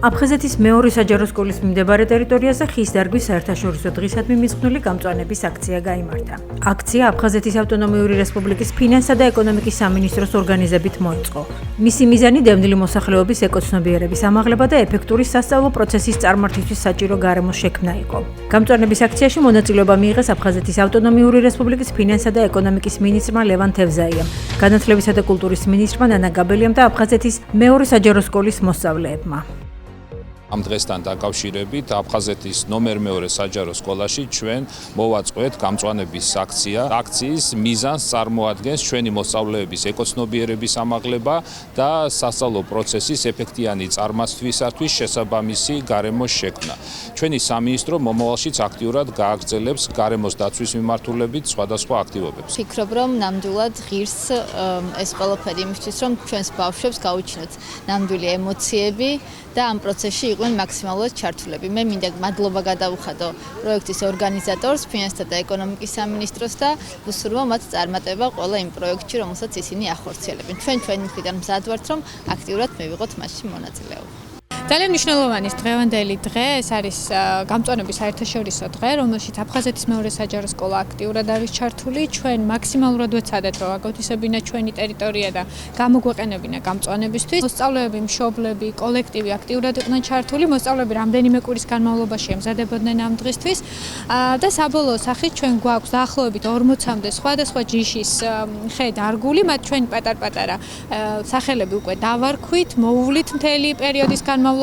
აფხაზეთის მეორე საჯარო სკოლის მიმდებარე ტერიტორიაზე ხის დარგვის საერთაშორისო დღისადმი მიძღვნილი გამწვანების აქცია გაიმართა. აქცია აფხაზეთის ავტონომიური რესპუბლიკის ფინანსსა და ეკონომიკის სამინისტროს ორგანიზებით მოეწყო. მისი მიზანი დევნილი მოსახლეობის ეკოცნობიერების ამაღლება და ეფექტური სასწავლო პროცესის წარმართისთვის საჭირო გარემოს შექმნა იყო. გამწვანების აქციაში მონაწილეობა მიიღეს აფხაზეთის ავტონომიური რესპუბლიკის ფინანსსა და ეკონომიკის მინისტრმა ლევან თევზაიამ, განათლებისა და კულტურის მინისტრმა ნანა გაბელიამ და აფხაზეთის მეორე საჯარო სკოლის მოსწავლეებმა. ამ დღესთან დაკავშირებით აფხაზეთის ნომერ მეორე საჯარო სკოლაში ჩვენ მოვაწყოთ გამწვანების აქცია. აქციის მიზანს წარმოადგენს ჩვენი მოსწავლეების ეკოცნობიერების ამაღლება და სასწავლო პროცესის ეფექტიანი წარმართვისათვის შესაბამისი გარემოს შექმნა. ჩვენი სამინისტრო მომავალშიც აქტიურად გააგრძელებს გარემოს დაცვის მიმართულებით სხვადასხვა აქტივობებს. ვფიქრობ, რომ ნამდვილად ღირს ეს ყველაფერი იმისთვის, რომ ჩვენს ბავშვებს გაუჩინოთ ნამდვილი ემოციები და ამ პროცესში იყვნენ მაქსიმალურად ჩართულები. მე მინდა მადლობა გადავუხადო პროექტის ორგანიზატორს, ფინანსთა და ეკონომიკის სამინისტროს და ვუსურვო მათ წარმატება ყველა იმ პროექტში, რომელსაც ისინი ახორციელებენ. ჩვენი მხრიდან მზად ვართ, რომ აქტიურად მივიღოთ მასში მონაწილეობა. ძალიან მნიშვნელოვანი დღევანდელი დღე, ეს არის გამწვანების საერთაშორისო დღე, რომელშიც აფხაზეთის მეორე საჯარო სკოლა აქტიურად არის ჩართული. ჩვენ მაქსიმალურად ვეცადეთ, რომ აგოთისებინა ჩვენი ტერიტორია და გამოგვეყენებინა გამწვანებისთვის. მოსწავლეები, მშობლები, კოლექტივი აქტიურად იყვნენ ჩართული. მოსწავლეები რამდენიმე კვირის განმავლობაში ემზადებოდნენ ამ დღისთვის და საბოლოო სახით ჩვენ გვაქვს დაახლოებით 40-მდე სხვადასხვა ჯიშის ხე დარგული, მათ ჩვენი პატარ-პატარა სახელები უკვე დავარქვით, მოუვლით მთელი პერიოდის განმავლობაში.